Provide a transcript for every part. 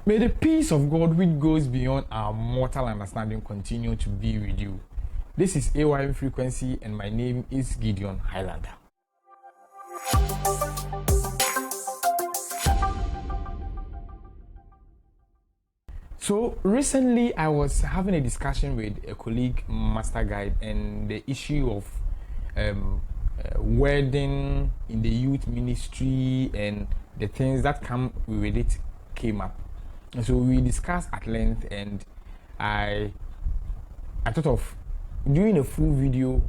May the peace of God, which goes beyond our mortal understanding, continue to be with you. This is AYM Frequency, and my name is Gideon Highlander. So recently I was having a discussion with a colleague, Master Guide, and the issue of wedding in the youth ministry and the things that come with it came up. And so we discussed at length, and I thought of doing a full video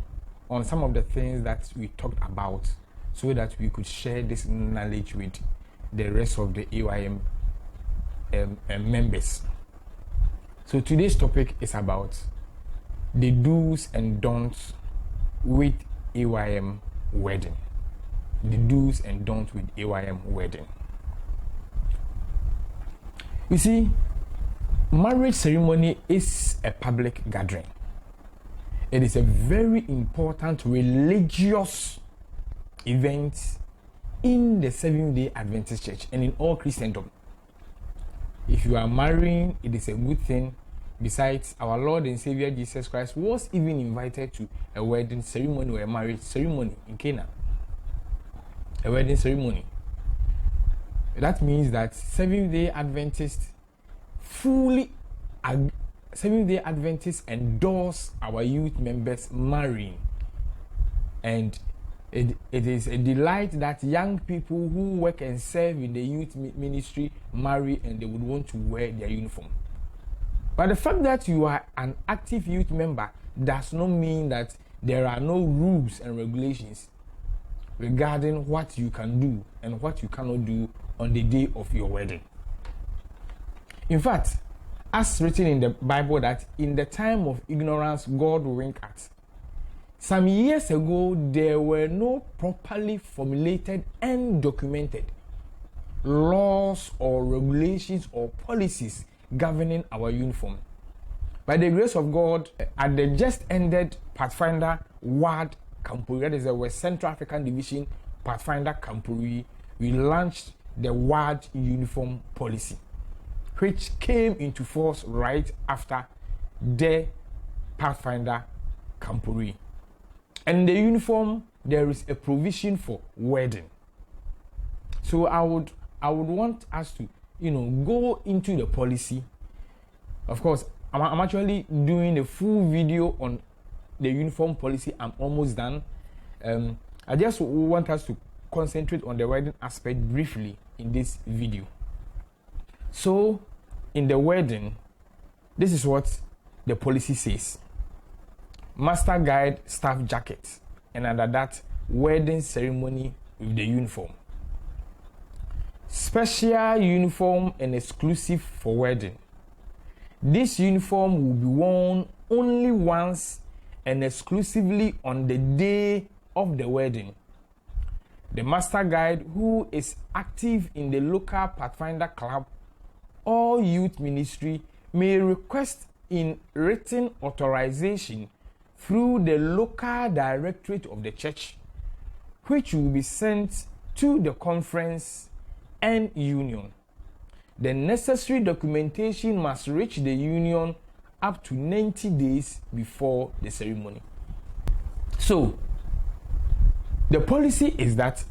on some of the things that we talked about so that we could share this knowledge with the rest of the AYM members. So today's topic is about the do's and don'ts with AYM wedding. The do's and don'ts with AYM wedding. You see, marriage ceremony is a public gathering. It is a very important religious event in the Seventh-day Adventist Church and in all Christendom. If you are marrying, it is a good thing. Besides, our Lord and Savior Jesus Christ was even invited to a wedding ceremony or a marriage ceremony in Cana. A wedding ceremony. That means that Seventh-day Adventists Seventh-day Adventists endorse our youth members marrying. And it is a delight that young people who work and serve in the youth ministry marry, and they would want to wear their uniform. But the fact that you are an active youth member does not mean that there are no rules and regulations regarding what you can do and what you cannot do on the day of your wedding. In fact, as written in the Bible, that in the time of ignorance, God will wink at. Some years ago, there were no properly formulated and documented laws or regulations or policies governing our uniform. By the grace of God, at the just ended Pathfinder WAD Kampuri, that is the West Central African Division Pathfinder Kampuri, we launched the WAD uniform policy, which came into force right after the Pathfinder Kampuri. And the uniform, there is a provision for wedding. So I would want us to, go into the policy. Of course, I'm actually doing a full video on the uniform policy. I'm almost done. I just want us to concentrate on the wedding aspect briefly in this video. So, in the wedding, this is what the policy says. Master Guide staff jacket, and under that, wedding ceremony with the uniform. Special uniform and exclusive for wedding. This uniform will be worn only once and exclusively on the day of the wedding. The Master Guide, who is active in the local Pathfinder club or youth ministry, may request in written authorization through the local directorate of the church, which will be sent to the conference and union. The necessary documentation must reach the union up to 90 days before the ceremony. So, the policy is that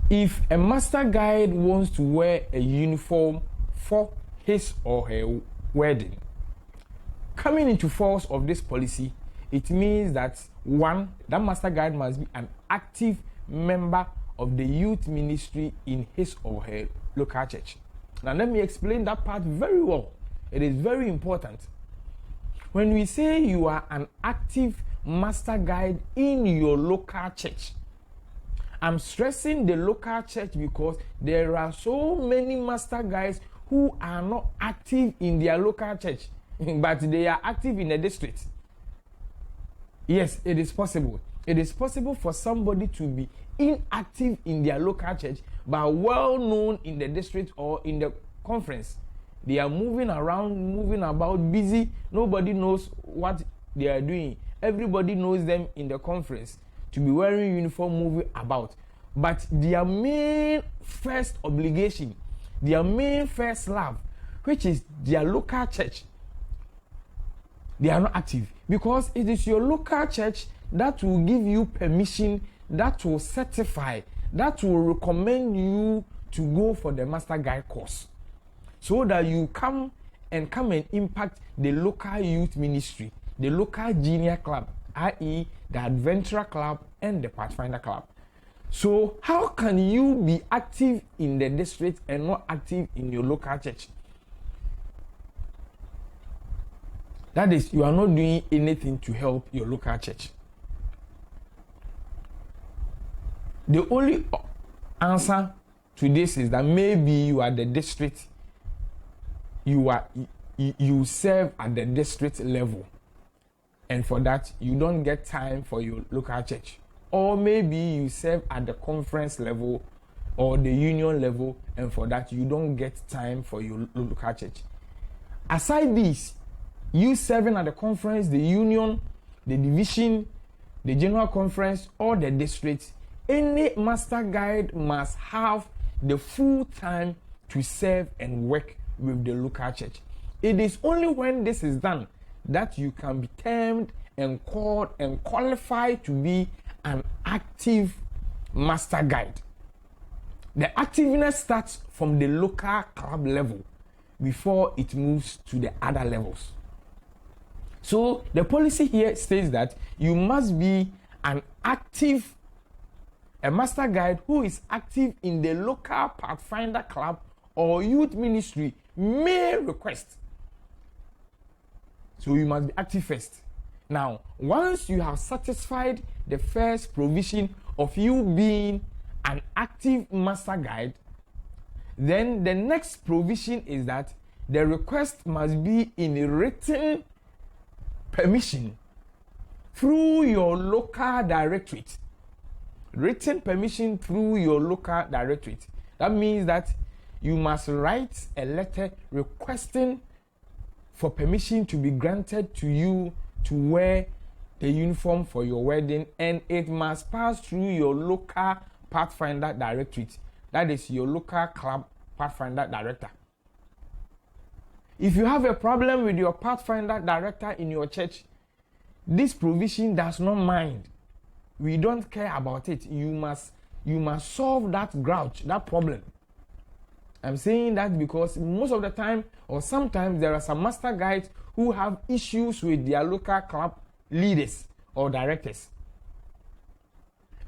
if a Master Guide wants to wear a uniform for his or her wedding, coming into force of this policy, it means that one, that Master Guide must be an active member of the youth ministry in his or her local church. Now let me explain that part very well. It is very important. When we say you are an active Master Guide in your local church, I'm stressing the local church because there are so many Master Guides who are not active in their local church, but they are active in the district. Yes, it is possible. It is possible for somebody to be inactive in their local church, but well known in the district or in the conference. They are moving around, moving about, busy. Nobody knows what they are doing. Everybody knows them in the conference to be wearing uniform, moving about. But their main first obligation, their main first love, which is their local church, they are not active, because it is your local church that will give you permission, that will certify, that will recommend you to go for the master guide course, so that you come and impact the local youth ministry, the local junior club, i.e. the Adventist club and the Pathfinder club. So how can you be active in the district and not active in your local church? That is, you are not doing anything to help your local church. The only answer to this is that maybe you are the district, you serve at the district level, and for that you don't get time for your local church. Or maybe you serve at the conference level or the union level, and for that you don't get time for your local church. Aside this, you serving at the conference, the union, the division, the general conference, or the district, any master guide must have the full time to serve and work with the local church. It is only when this is done that you can be termed and called and qualified to be an active master guide. The activeness starts from the local club level before it moves to the other levels. So the policy here states that you must be a master guide who is active in the local Pathfinder club or youth ministry may request. So you must be active first. Now, once you have satisfied the first provision of you being an active master guide, then the next provision is that the request must be in a written permission through your local directorate. Written permission through your local directorate. That means that you must write a letter requesting for permission to be granted to you to wear the uniform for your wedding, and it must pass through your local Pathfinder directorate. That is your local club Pathfinder director. If you have a problem with your Pathfinder director in your church, this provision does not mind. We don't care about it. You must solve that grouch, that problem. I'm saying that because most of the time, or sometimes, there are some master guides who have issues with their local club leaders or directors.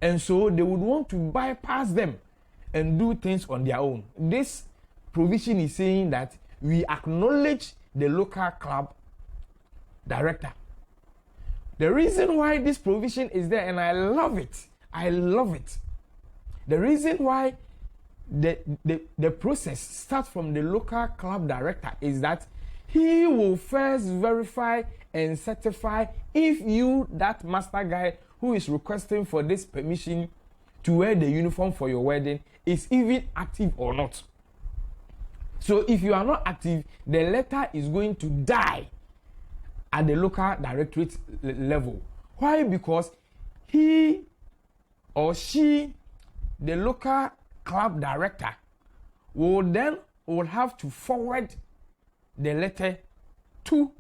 And so they would want to bypass them and do things on their own. This provision is saying that we acknowledge the local club director. The reason why this provision is there, and I love it, the reason why the process starts from the local club director is that he will first verify and certify if you, that master guide who is requesting for this permission to wear the uniform for your wedding, is even active or not. So if you are not active, the letter is going to die at the local directorate level. Why? Because he or she, the local club director, will have to forward the letter to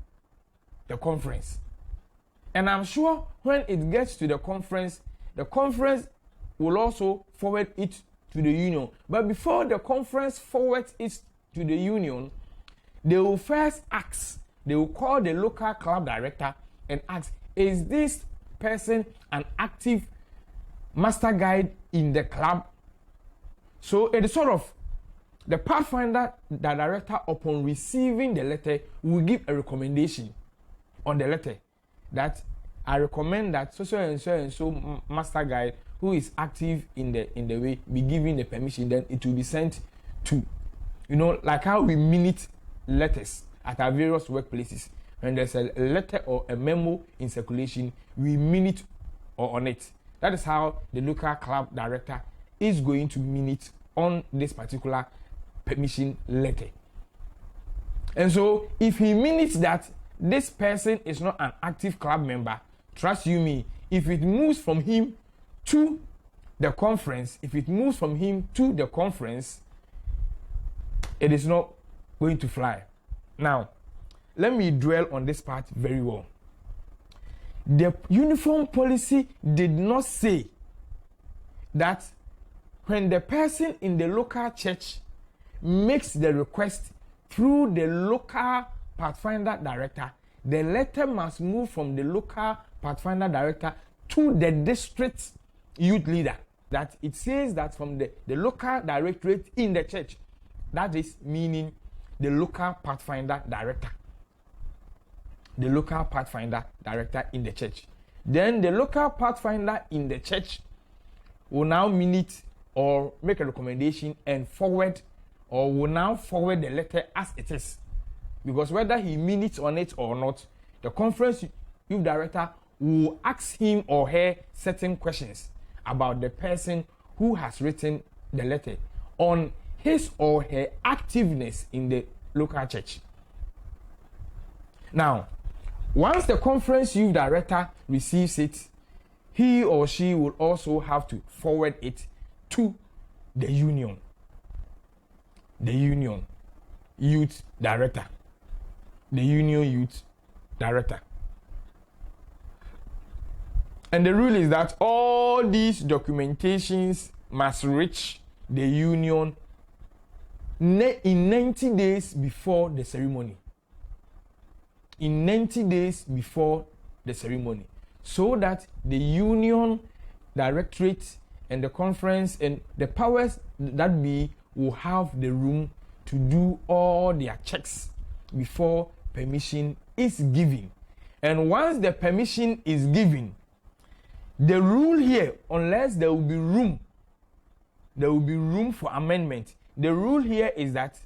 the conference. And I'm sure when it gets to the conference will also forward it to the union. But before the conference forwards it to the union, they will first ask, they will call the local club director and ask, is this person an active master guide in the club? So it is sort of the Pathfinder, the director, upon receiving the letter, will give a recommendation on the letter that I recommend that so and so master guide who is active in the way be given the permission. Then it will be sent to, like how we minute letters at our various workplaces. When there's a letter or a memo in circulation, we minute on it. That is how the local club director is going to minute on this particular permission letter. And so if he minutes that this person is not an active club member, trust you me, if it moves from him to the conference, it is not going to fly. Now, let me dwell on this part very well. The uniform policy did not say that when the person in the local church makes the request through the local Pathfinder director, the letter must move from the local Pathfinder director to the district youth leader. That it says that from the local directorate in the church, that is meaning the local Pathfinder director. The local Pathfinder director in the church. Then the local Pathfinder in the church will now minute or make a recommendation and forward, or will now forward the letter as it is. Because whether he minutes on it or not, the conference youth director will ask him or her certain questions about the person who has written the letter on his or her activeness in the local church. Now, once the conference youth director receives it, he or she will also have to forward it to the union youth director. The union youth director. And the rule is that all these documentations must reach the union in 90 days before the ceremony. In 90 days before the ceremony. So that the union directorate and the conference and the powers that be will have the room to do all their checks before permission is given. And once the permission is given, the rule here, unless there will be room for amendment. The rule here is that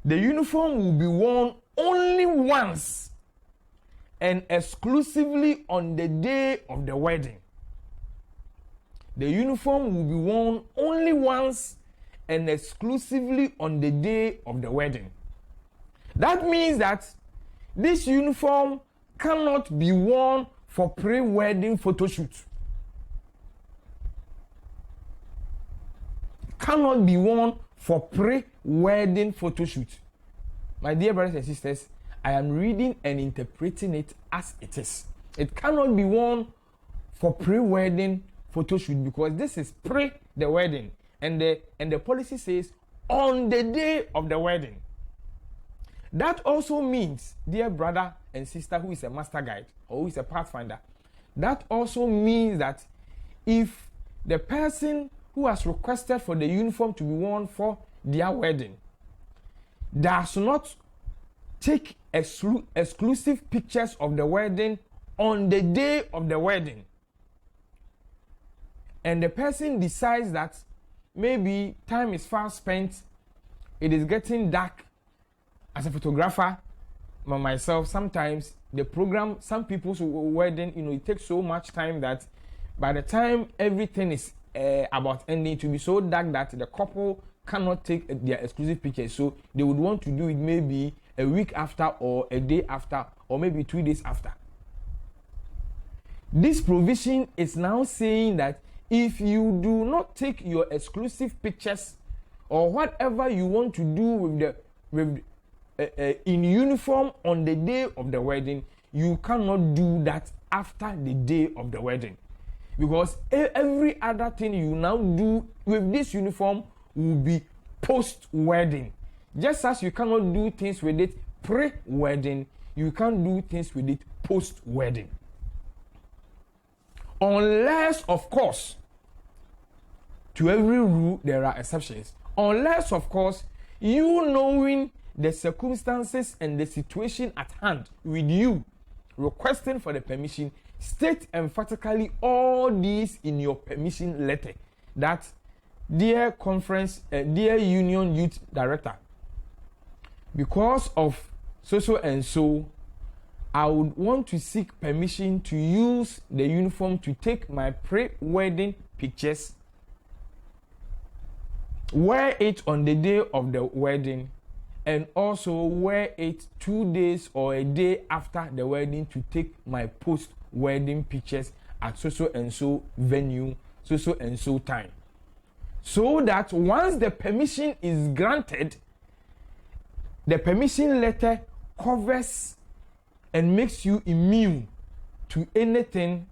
the uniform will be worn only once and exclusively on the day of the wedding. The uniform will be worn only once and exclusively on the day of the wedding. That means that this uniform cannot be worn for pre-wedding photo shoot. Cannot be worn for pre-wedding photo shoot. My dear brothers and sisters, I am reading and interpreting it as it is. It cannot be worn for pre-wedding photo shoot because this is pre the wedding, and the policy says on the day of the wedding. That also means, dear brother and sister who is a master guide or who is a pathfinder, that also means that if the person who has requested for the uniform to be worn for their wedding does not take exclusive pictures of the wedding on the day of the wedding, and the person decides that maybe time is far spent, it is getting dark. As a photographer, myself, sometimes the program, some people's wedding, it takes so much time that by the time everything is about ending, to be so dark that the couple cannot take their exclusive pictures. So they would want to do it maybe a week after, or a day after, or maybe 2 days after. This provision is now saying that if you do not take your exclusive pictures or whatever you want to do in uniform on the day of the wedding, you cannot do that after the day of the wedding, because every other thing you now do with this uniform will be post-wedding. Just as you cannot do things with it pre-wedding, you can't do things with it post-wedding, unless, of course, to every rule there are exceptions. Unless, of course, you knowing the circumstances and the situation at hand with you requesting for the permission, state emphatically all these in your permission letter. That, dear conference, dear union youth director, because of so and so, I would want to seek permission to use the uniform to take my pre-wedding pictures, wear it on the day of the wedding, and also wear it 2 days or a day after the wedding to take my post-wedding pictures at so and so venue, so and so time. So that once the permission is granted, the permission letter covers and makes you immune to anything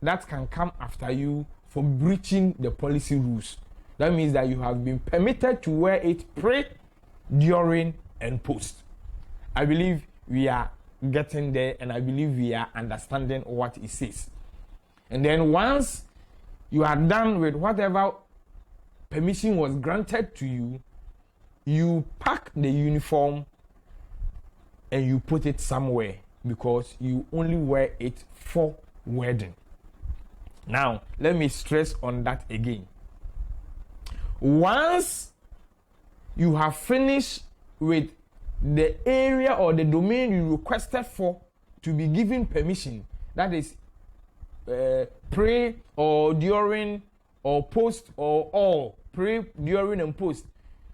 that can come after you for breaching the policy rules. That means that you have been permitted to wear it pre, during, and post. I believe we are getting there, and I believe we are understanding what it says. And then once you are done with whatever permission was granted to you, you pack the uniform and you put it somewhere, because you only wear it for wedding. Now, let me stress on that again. Once you have finished with the area or the domain you requested for to be given permission, that is pre or during or post or all, pre, during, and post,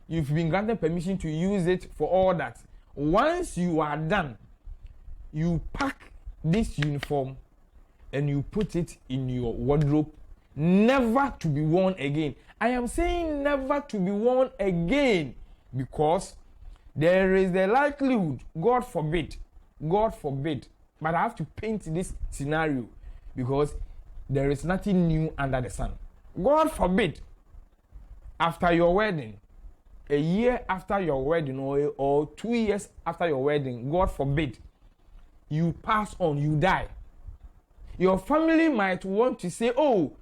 you've been granted permission to use it for all that. Once you are done, you pack this uniform and you put it in your wardrobe, never to be worn again. I am saying never to be worn again, because there is the likelihood, God forbid, but I have to paint this scenario because there is nothing new under the sun. God forbid, after your wedding, a year after your wedding, or 2 years after your wedding, God forbid, you pass on, you die. Your family might want to say, oh,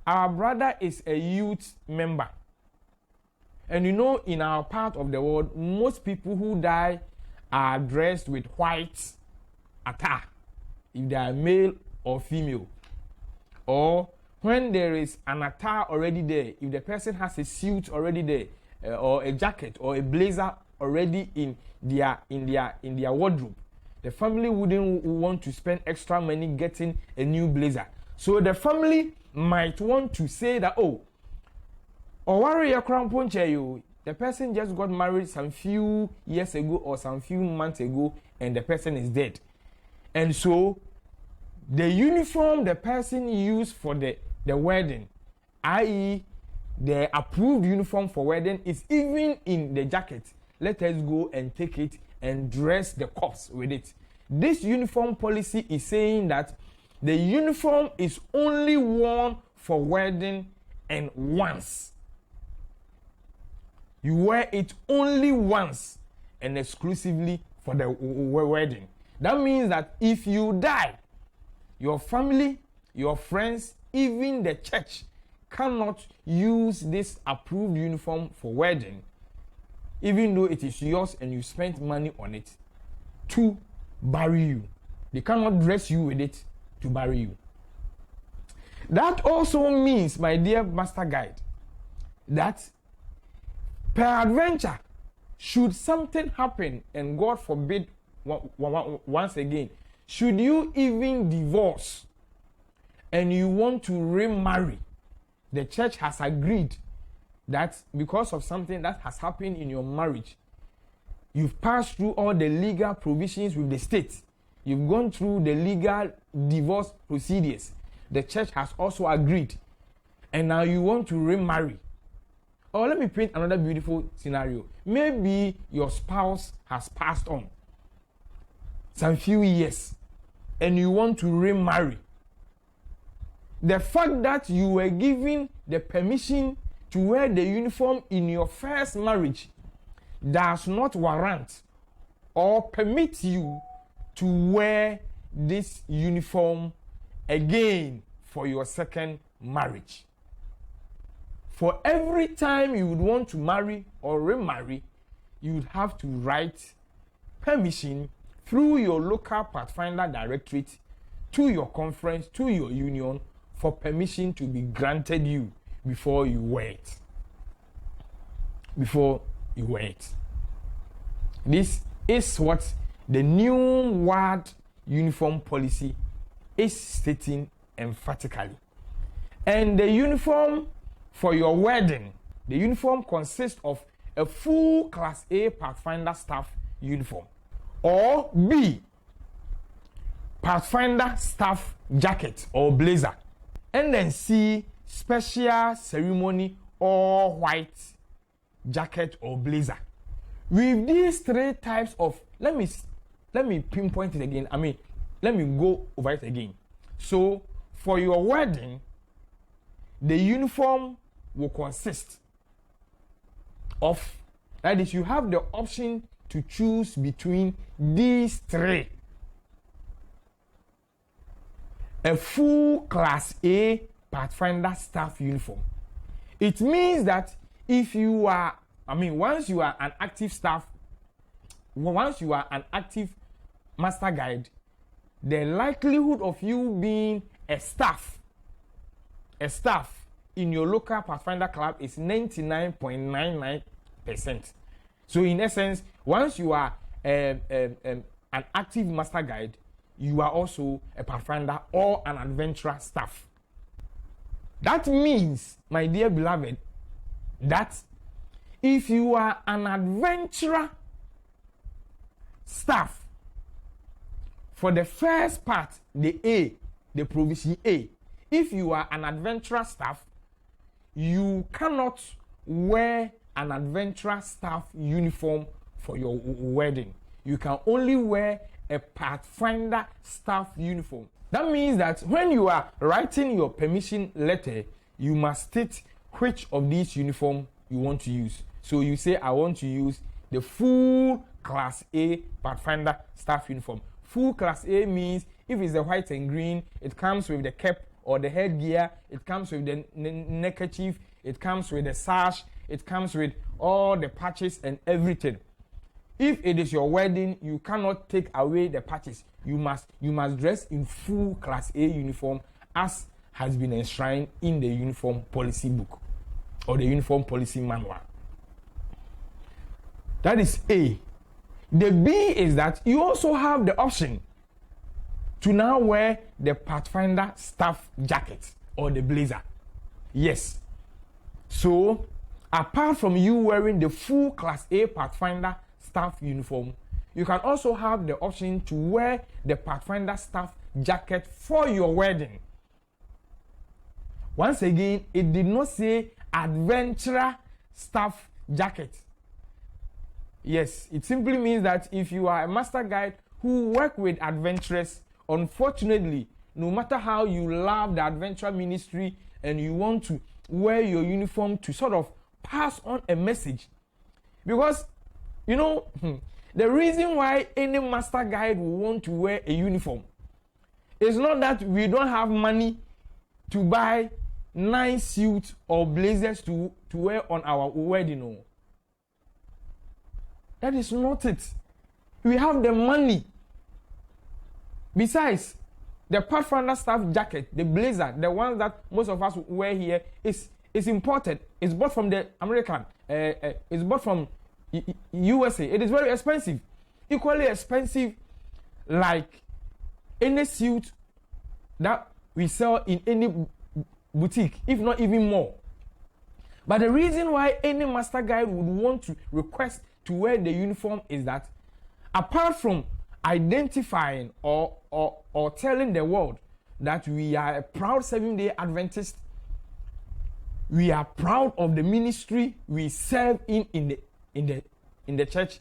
our brother is a youth member. And you know, in our part of the world, most people who die are dressed with white attire, if they are male or female. Or when there is an attire already there, if the person has a suit already there, or a jacket or a blazer already in their wardrobe, the family wouldn't want to spend extra money getting a new blazer. So the family might want to say that, oh, the person just got married some few years ago or some few months ago, and the person is dead. And so the uniform the person used for the wedding, i.e. the approved uniform for wedding, is even in the jacket. Let us go and take it and dress the corpse with it. This uniform policy is saying that the uniform is only worn for wedding and once. You wear it only once and exclusively for the wedding. That means that if you die, your family, your friends, even the church cannot use this approved uniform for wedding, even though it is yours and you spent money on it, to bury you. They cannot dress you with it to bury you. That also means, my dear master guide, that peradventure, should something happen, and God forbid, once again, should you even divorce and you want to remarry, the church has agreed that because of something that has happened in your marriage, you've passed through all the legal provisions with the state, you've gone through the legal divorce procedures, the church has also agreed, and now you want to remarry. Or let me paint another beautiful scenario. Maybe your spouse has passed on some few years and you want to remarry. The fact that you were given the permission to wear the uniform in your first marriage does not warrant or permit you to wear this uniform again for your second marriage. For every time you would want to marry or remarry, you would have to write permission through your local Pathfinder directorate to your conference, to your union, for permission to be granted you before you wear it. Before you wear it. This is what the new word uniform policy is stating emphatically. And the uniform for your wedding, the uniform consists of a full Class A Pathfinder staff uniform, or B, Pathfinder staff jacket or blazer, and then C, special ceremony or white jacket or blazer. With these three types of, let me pinpoint it again. Let me go over it again. So for your wedding, the uniform will consist of, that is, you have the option to choose between these three. A full Class A Pathfinder staff uniform. It means that if you are, once you are an active staff, once you are an active master guide, the likelihood of you being a staff in your local Pathfinder club is 99.99%. So in essence, once you are an active master guide, you are also a Pathfinder or an adventurer staff. That means, my dear beloved, that if you are an adventurer staff, for the first part, the provision A, if you are an adventurer staff, you cannot wear an adventurer staff uniform for your wedding. You can only wear a Pathfinder staff uniform. That means that when you are writing your permission letter, you must state which of these uniform you want to use. So you say, I want to use the full Class A Pathfinder staff uniform. Full Class A means if it's the white and green, it comes with the cap or the headgear, it comes with the neckerchief, it comes with the sash, it comes with all the patches and everything. If it is your wedding, you cannot take away the patches. You must dress in full Class A uniform as has been enshrined in the uniform policy book or the uniform policy manual. That is A. The B is that you also have the option to now wear the Pathfinder staff jacket or the blazer. Yes. So, apart from you wearing the full Class A Pathfinder staff uniform, you can also have the option to wear the Pathfinder staff jacket for your wedding. Once again, it did not say adventurer staff jacket. Yes, it simply means that if you are a master guide who work with adventurers, unfortunately, no matter how you love the adventure ministry and you want to wear your uniform to sort of pass on a message, because the reason why any master guide will want to wear a uniform is not that we don't have money to buy nice suits or blazers to wear on our wedding. No. That is not it. We have the money. Besides, the Pathfinder staff jacket, the blazer, the one that most of us wear here is imported. It's bought from the American. It's bought from USA. It is very expensive. Equally expensive like any suit that we sell in any boutique, if not even more. But the reason why any master guide would want to request to wear the uniform is that apart from identifying or telling the world that we are a proud Seventh-day Adventist, we are proud of the ministry we serve in the church,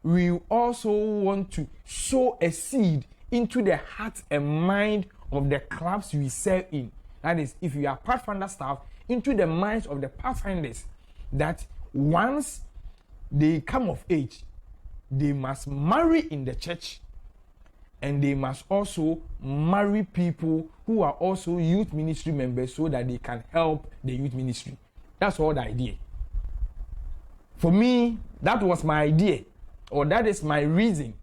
we also want to sow a seed into the heart and mind of the clubs we serve in. That is, if you are Pathfinder staff, into the minds of the Pathfinders, that once they come of age, they must marry in the church, and they must also marry people who are also youth ministry members so that they can help the youth ministry. That's all the idea. For me, that was my idea, or that is my reason.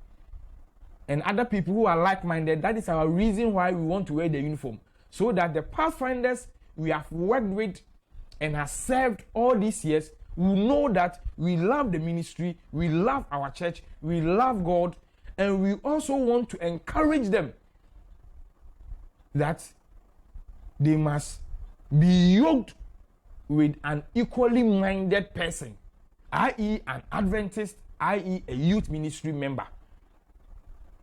And other people who are like-minded, that is our reason why we want to wear the uniform. So that the Pathfinders we have worked with and have served all these years will know that we love the ministry, we love our church, we love God, and we also want to encourage them that they must be yoked with an equally minded person, i.e. an Adventist, i.e. a youth ministry member.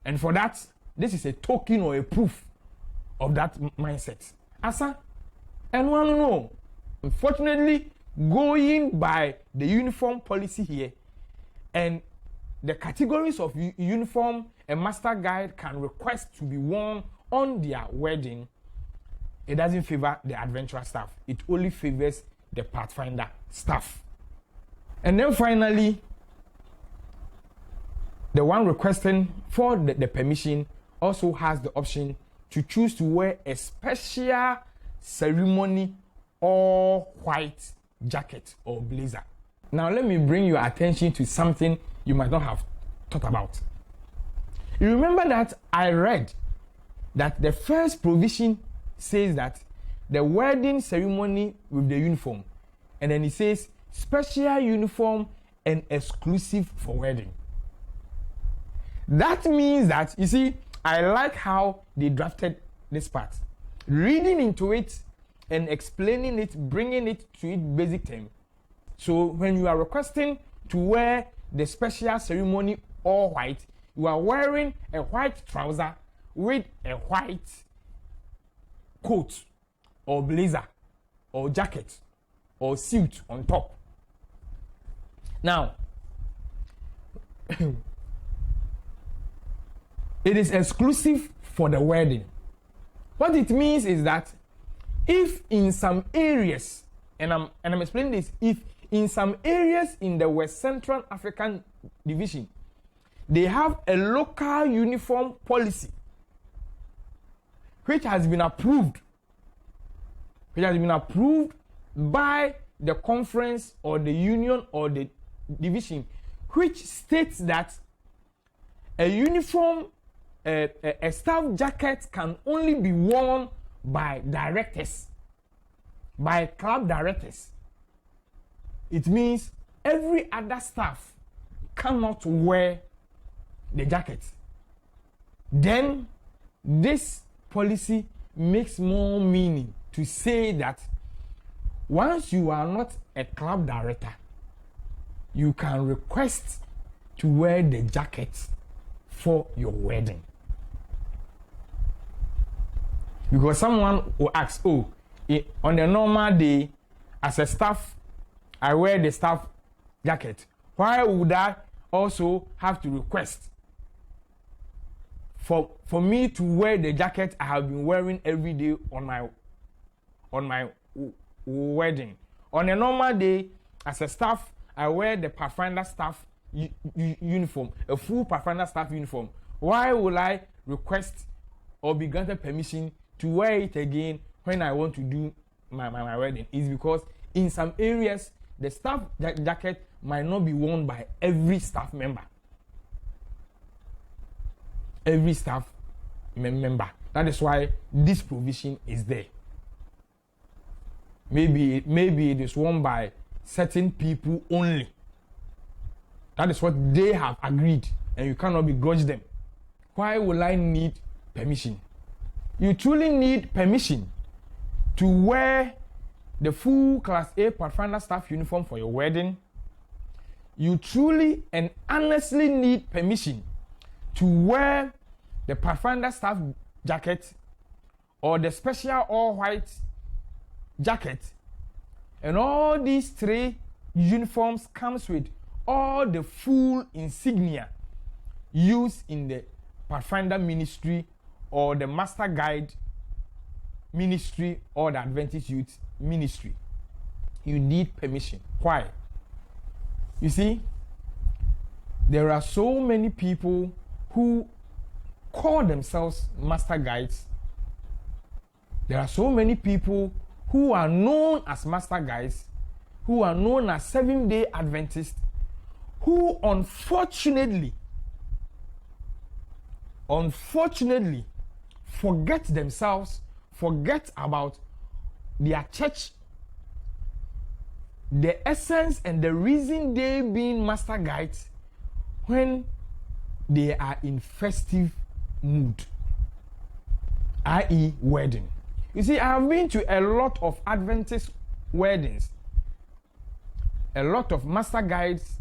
And for that, this is a token or a proof of that mindset. Asa, and one know, unfortunately, going by the uniform policy here, and the categories of uniform a master guide can request to be worn on their wedding, it doesn't favor the adventurer staff. It only favors the Pathfinder staff. And then finally, the one requesting for the permission also has the option to choose to wear a special ceremony or white jacket or blazer. Now let me bring your attention to something you might not have thought about. You remember that I read that the first provision says that the wedding ceremony with the uniform, and then it says special uniform and exclusive for wedding. That means that, you see, I like how they drafted this part. Reading into it and explaining it, bringing it to its basic term. So when you are requesting to wear the special ceremony all white, you are wearing a white trouser with a white coat or blazer or jacket or suit on top. Now, it is exclusive for the wedding. What it means is that if in some areas, and I'm explaining this, if in some areas in the West Central African Division, they have a local uniform policy which has been approved by the conference or the union or the division, which states that a uniform, a staff jacket can only be worn by directors, by club directors. It means every other staff cannot wear the jacket. Then this policy makes more meaning to say that once you are not a club director, you can request to wear the jacket for your wedding. Because someone will ask, on a normal day, as a staff, I wear the staff jacket. Why would I also have to request for me to wear the jacket I have been wearing every day on my wedding? On a normal day, as a staff, I wear the Pathfinder staff uniform, a full Pathfinder staff uniform. Why will I request or be granted permission to wear it again when I want to do my wedding? It's because in some areas, the staff jacket might not be worn by every staff member. Every staff member. That is why this provision is there. Maybe it is worn by certain people only. That is what they have agreed, and you cannot begrudge them. Why will I need permission? You truly need permission to wear the full Class A Pathfinder staff uniform for your wedding. You truly and honestly need permission to wear the Pathfinder staff jacket or the special all-white jacket. And all these three uniforms comes with all the full insignia used in the Pathfinder ministry or the Master Guide ministry or the Adventist Youth ministry. You need permission. Why? You see, there are so many people who call themselves Master Guides. There are so many people who are known as Master Guides, who are known as Seventh-day Adventists, who unfortunately forget themselves, forget about their church, the essence and the reason they being Master Guides when they are in festive mood, i.e. wedding. You see, I have been to a lot of Adventist weddings, a lot of Master Guides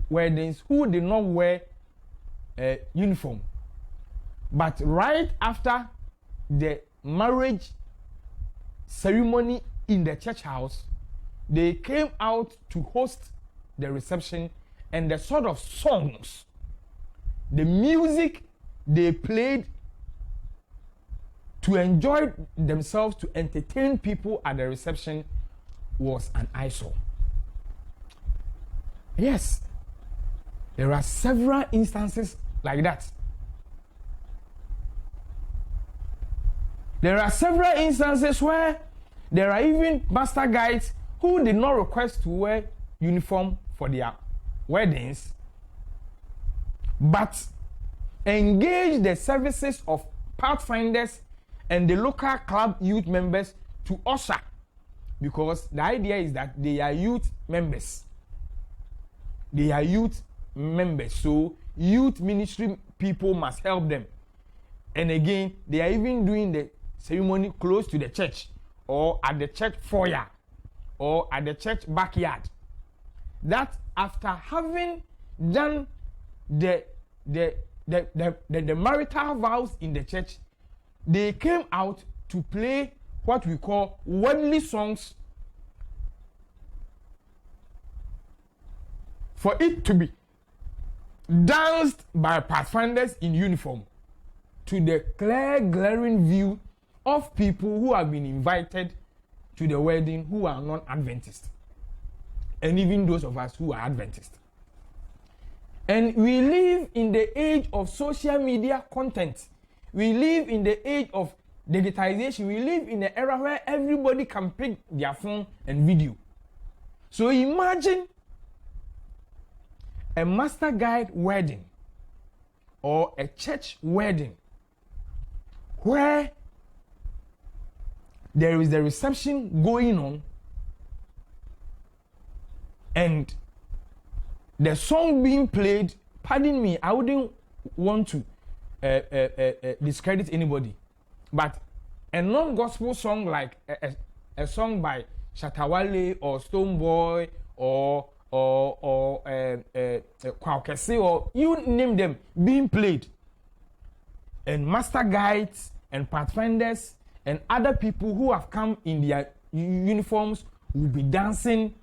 weddings who did not wear a uniform. But right after the marriage ceremony in the church house, they came out to host the reception and the sort of songs, the music they played to enjoy themselves, to entertain people at the reception was an eyesore. Yes, there are several instances like that. There are several instances where there are even master guides who did not request to wear uniform for their weddings, but engage the services of Pathfinders and the local club youth members to usher, because the idea is that they are youth members. They are youth members, so youth ministry people must help them. And again, they are even doing the ceremony close to the church, or at the church foyer, or at the church backyard. That after having done the marital vows in the church, they came out to play what we call Wly Songs, for it to be danced by Pathfinders in uniform to the clear, glaring view of people who have been invited to the wedding who are non-Adventist, and even those of us who are Adventist. And we live in the age of social media content. We live in the age of digitization. We live in an era where everybody can pick their phone and video. So imagine a master guide wedding or a church wedding where there is the reception going on and the song being played. Pardon me, I wouldn't want to discredit anybody, but a non-gospel song like a song by Shatawale or Stoneboy or Kwakese, or you name them, being played, and master guides and Pathfinders and other people who have come in their uniforms will be dancing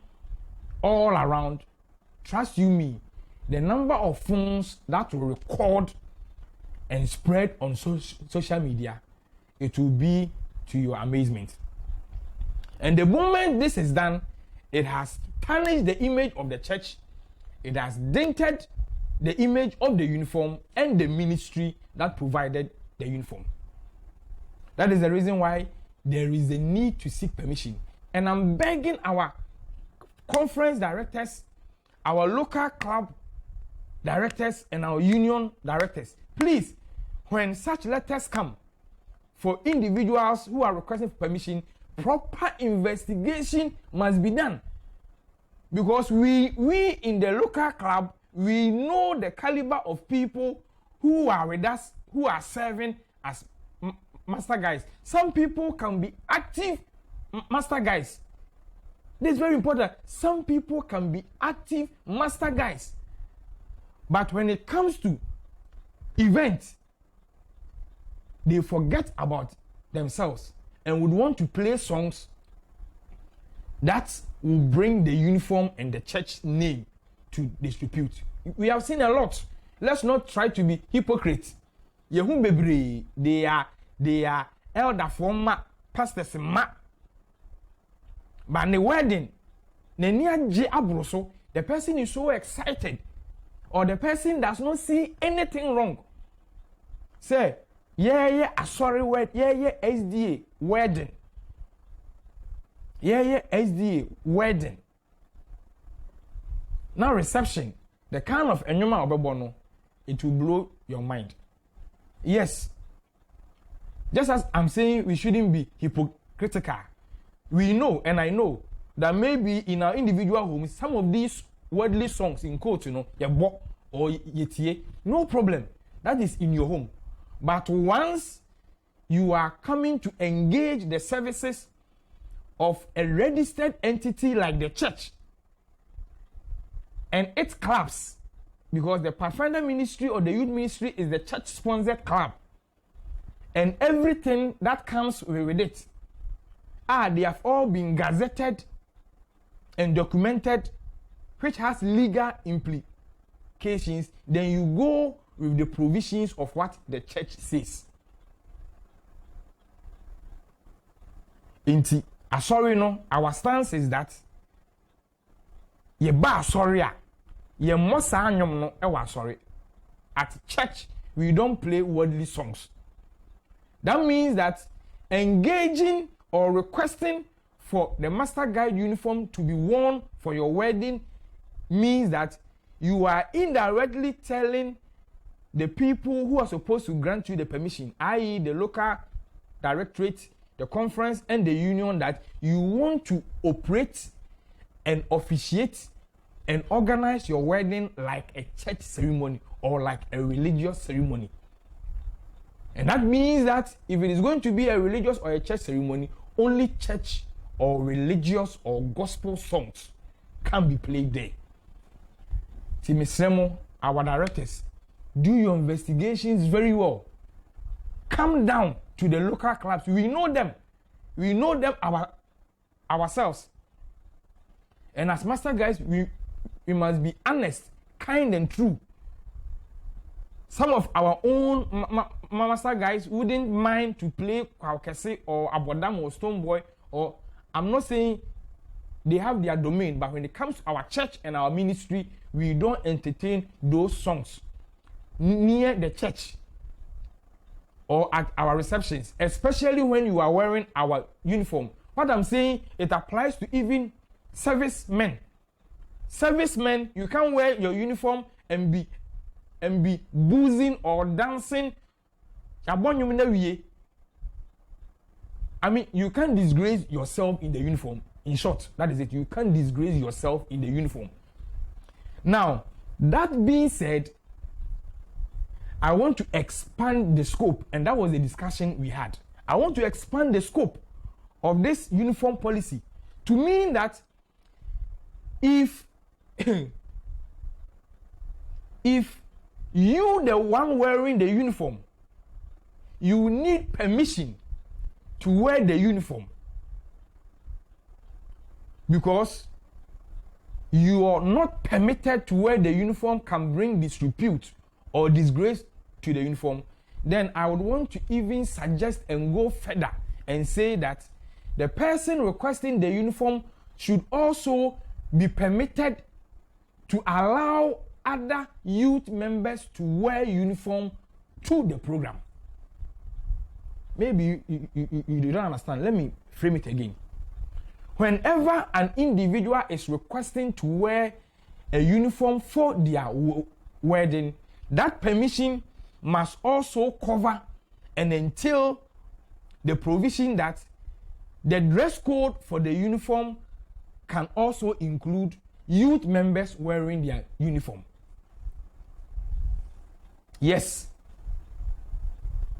all around. Trust you me, the number of phones that will record and spread on social media, it will be to your amazement. And the moment this is done, it has tarnished the image of the church. It has dented the image of the uniform and the ministry that provided the uniform. That is the reason why there is a need to seek permission. And I'm begging our conference directors, our local club directors, and our union directors, please, when such letters come for individuals who are requesting permission, proper investigation must be done. Because we in the local club, we know the caliber of people who are with us, who are serving as master guys. Some people can be active master guys. This is very important. Some people can be active master guys. But when it comes to events, they forget about themselves and would want to play songs that will bring the uniform and the church name to disrepute. We have seen a lot. Let's not try to be hypocrites. Yehun bebre, they are elder former pastors ma. But the wedding, the person is so excited, or the person does not see anything wrong. Say, sorry word, SDA wedding. SDA wedding. Now reception, the kind of enyoma obebono, it will blow your mind. Yes. Just as I'm saying we shouldn't be hypocritical. We know, and I know, that maybe in our individual homes, some of these worldly songs in quotes, yebo or yetie, no problem. That is in your home. But once you are coming to engage the services of a registered entity like the church, and it clubs, because the Pathfinder ministry or the youth ministry is the church-sponsored club, and everything that comes with it, they have all been gazetted and documented, which has legal occasions, then you go with the provisions of what the church says. Inti, sorry no, our stance is that ye ba sorry ye mosa anyom no ewa sorry. At church, we don't play worldly songs. That means that engaging or requesting for the master guide uniform to be worn for your wedding means that you are indirectly telling the people who are supposed to grant you the permission, i.e. the local directorate, the conference, and the union, that you want to operate and officiate and organize your wedding like a church ceremony or like a religious ceremony. And that means that if it is going to be a religious or a church ceremony, only church or religious or gospel songs can be played there. Timisremo, our directors, do your investigations very well. Come down to the local clubs. We know them. We know them ourselves. And as master guys, we must be honest, kind, and true. Some of our own master guys wouldn't mind to play Kwakese or Abodam or Stoneboy, or I'm not saying they have their domain, but when it comes to our church and our ministry, we don't entertain those songs near the church or at our receptions, especially when you are wearing our uniform. What I'm saying, it applies to even servicemen. Servicemen, you can't wear your uniform and be boozing or dancing. I mean, you can't disgrace yourself in the uniform. In short, that is it. You can't disgrace yourself in the uniform. Now, that being said, I want to expand the scope, and that was the discussion we had. I want to expand the scope of this uniform policy to mean that if you, the one wearing the uniform, you need permission to wear the uniform because you are not permitted to wear the uniform can bring disrepute or disgrace to the uniform, then I would want to even suggest and go further and say that the person requesting the uniform should also be permitted to allow other youth members to wear uniform to the program. Maybe you don't understand. Let me frame it again. Whenever an individual is requesting to wear a uniform for their wedding, that permission must also cover and entail the provision that the dress code for the uniform can also include youth members wearing their uniform. Yes.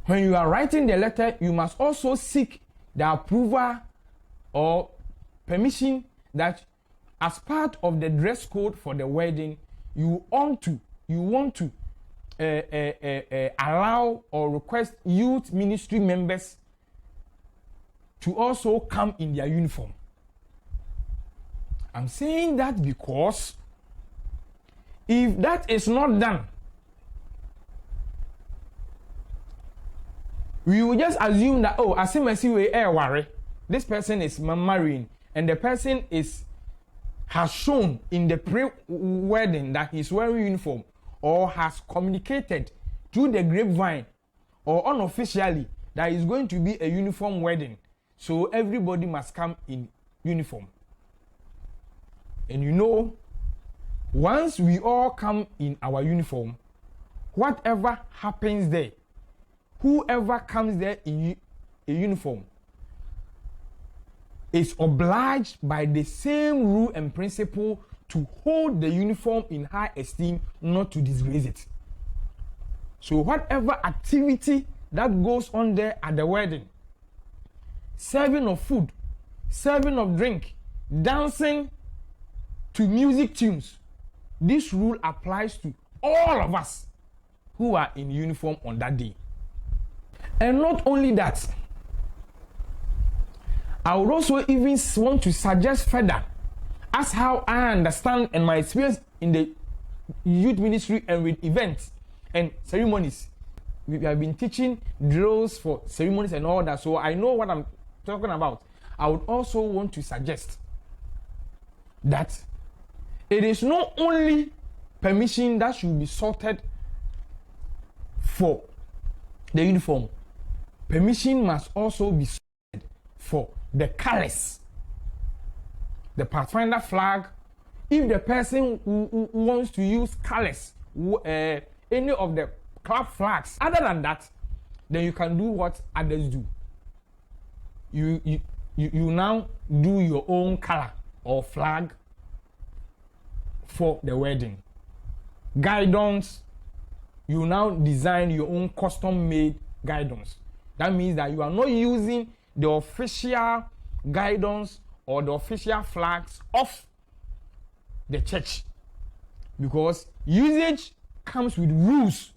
When you are writing the letter, you must also seek the approval or permission that as part of the dress code for the wedding, you want to allow or request youth ministry members to also come in their uniform. I'm saying that because if that is not done, we will just assume that, oh, this person is marrying, and the person has shown in the pre-wedding that he's wearing uniform, or has communicated through the grapevine or unofficially that it's going to be a uniform wedding. So everybody must come in uniform. And you know, once we all come in our uniform, whatever happens there, whoever comes there in a uniform is obliged by the same rule and principle to hold the uniform in high esteem, not to disgrace it. So whatever activity that goes on there at the wedding, serving of food, serving of drink, dancing to music tunes, this rule applies to all of us who are in uniform on that day. And not only that, I would also even want to suggest further, as how I understand and my experience in the youth ministry and with events and ceremonies. We have been teaching drills for ceremonies and all that, so I know what I'm talking about. I would also want to suggest that it is not only permission that should be sorted for the uniform. Permission must also be sorted for the colors, the Pathfinder flag. If the person who wants to use colors, any of the club flags, other than that, then you can do what others do. You now do your own color or flag for the wedding. Guidance, you now design your own custom-made guidance. That means that you are not using the official guidance or the official flags of the church, because usage comes with rules.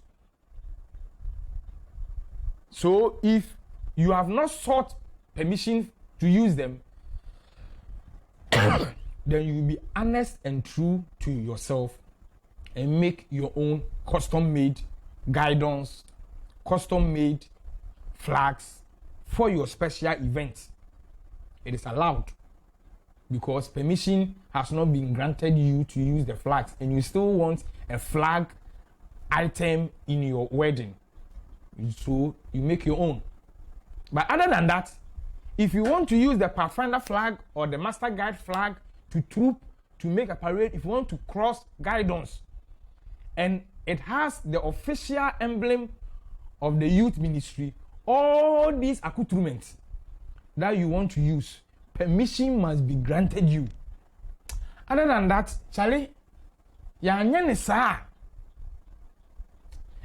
So if you have not sought permission to use them, then you will be honest and true to yourself and make your own custom-made guidance, custom-made flags for your special events. It is allowed, because permission has not been granted you to use the flags, and you still want a flag item in your wedding. So you make your own. But other than that, if you want to use the Pathfinder flag or the Master Guide flag to troop, to make a parade, if you want to cross guidance, and it has the official emblem of the youth ministry, all these accoutrements that you want to use, permission must be granted you. Other than that, Charlie, ya nyane saa.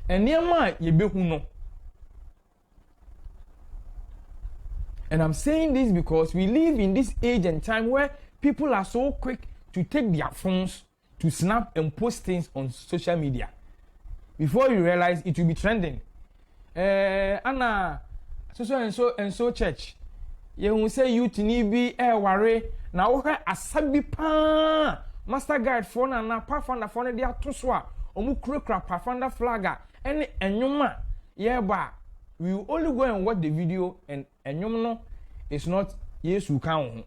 Enema yebehu no. And I'm saying this because we live in this age and time where people are so quick to take their phones to snap and post things on social media. Before you realize, it will be trending. Anna, so and so church. You will say youth ni bi worry. Na wo hwe asabi pa Master Guide for na Pathfinder for na dia to so a omu kura Pathfinder flag any enyuma yeba. We will only go and watch the video, and enyum no is not Yesu kan ho.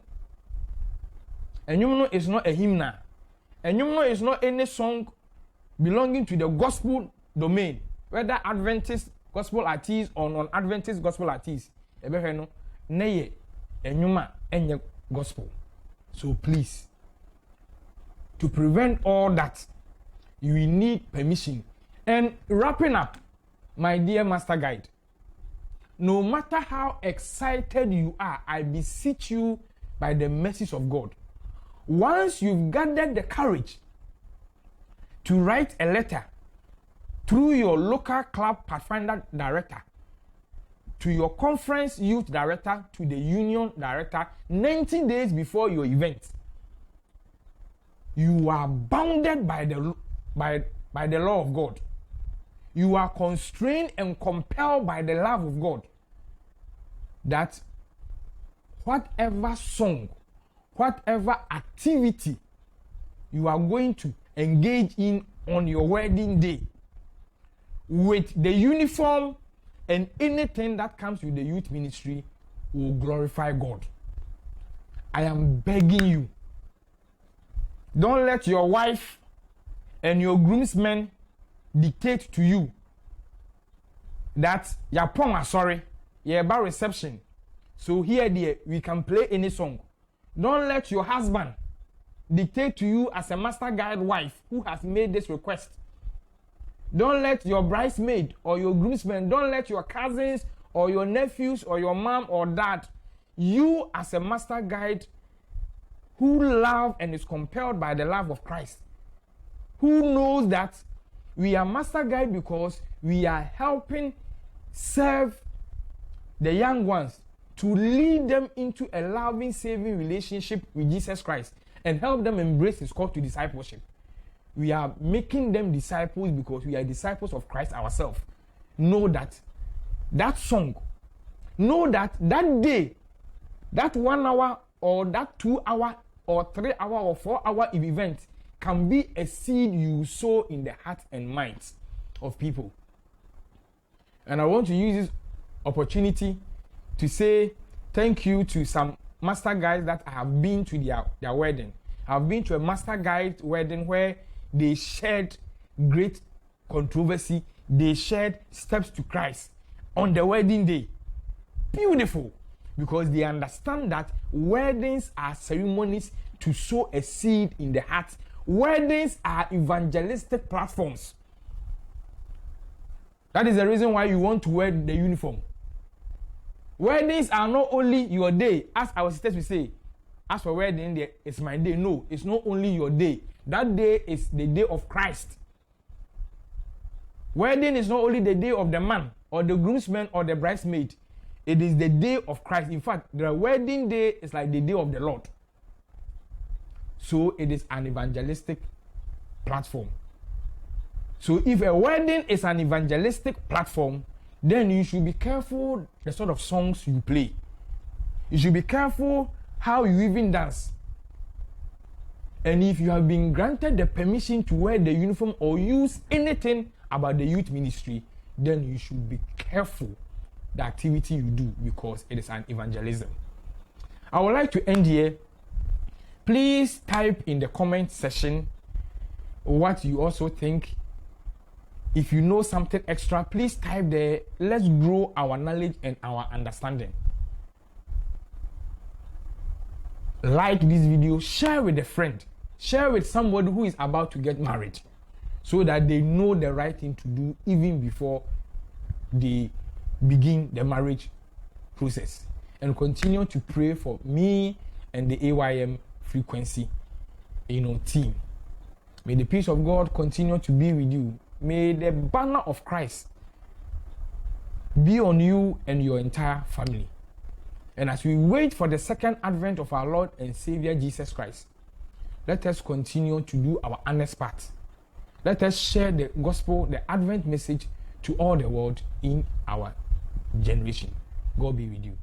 Enyum no is not a hymn. Enyum no is not any song belonging to the gospel domain, whether Adventist gospel artists or non-Adventist gospel artists. Ebe no neye enyuma enye gospel. So please, to prevent all that, you will need permission. And wrapping up, my dear Master Guide, no matter how excited you are, I beseech you by the mercies of God, once you've gathered the courage to write a letter through your local club Pathfinder director, to your conference youth director, to the union director, 90 days before your event, you are bounded by the law of God. You are constrained and compelled by the love of God, that whatever song, whatever activity you are going to engage in on your wedding day, with the uniform and anything that comes with the youth ministry, will glorify God. I am begging you, don't let your wife and your groomsmen dictate to you that yapon sorry, about reception, so here there we can play any song. Don't let your husband dictate to you as a Master Guide wife who has made this request. Don't let your bridesmaid or your groomsmen, don't let your cousins or your nephews or your mom or dad, you as a Master Guide who love and is compelled by the love of Christ, who knows that we are Master Guide because we are helping serve the young ones to lead them into a loving, saving relationship with Jesus Christ and help them embrace his call to discipleship. We are making them disciples because we are disciples of Christ ourselves. Know that song, know that day, that 1 hour or that 2 hour or 3 hour or 4 hour event can be a seed you sow in the heart and minds of people. And I want to use this opportunity to say thank you to some master guides that I have been to their wedding. I've been to a master guide wedding where they shared great controversy. They shared steps to Christ on the wedding day. Beautiful. Because they understand that weddings are ceremonies to sow a seed in the heart. Weddings are evangelistic platforms. That is the reason why you want to wear the uniform. Weddings are not only your day, as our sisters will say, as for wedding day, it's my day. No, it's not only your day. That day is the day of Christ. Wedding is not only the day of the man or the groomsman or the bridesmaid. It is the day of Christ. In fact, the wedding day is like the day of the Lord. So it is an evangelistic platform. So if a wedding is an evangelistic platform, then you should be careful the sort of songs you play. You should be careful how you even dance. And if you have been granted the permission to wear the uniform or use anything about the youth ministry, then you should be careful the activity you do, because it is an evangelism. I would like to end here. Please type in the comment section what you also think. If you know something extra, please type there. Let's grow our knowledge and our understanding. Like this video, share with a friend, share with somebody who is about to get married, so that they know the right thing to do even before they begin the marriage process. And continue to pray for me and the AYM Frequency, team. May the peace of God continue to be with you. May the banner of Christ be on you and your entire family. And as we wait for the second advent of our Lord and Savior Jesus Christ, let us continue to do our honest part. Let us share the gospel, the Advent message to all the world in our generation. God be with you.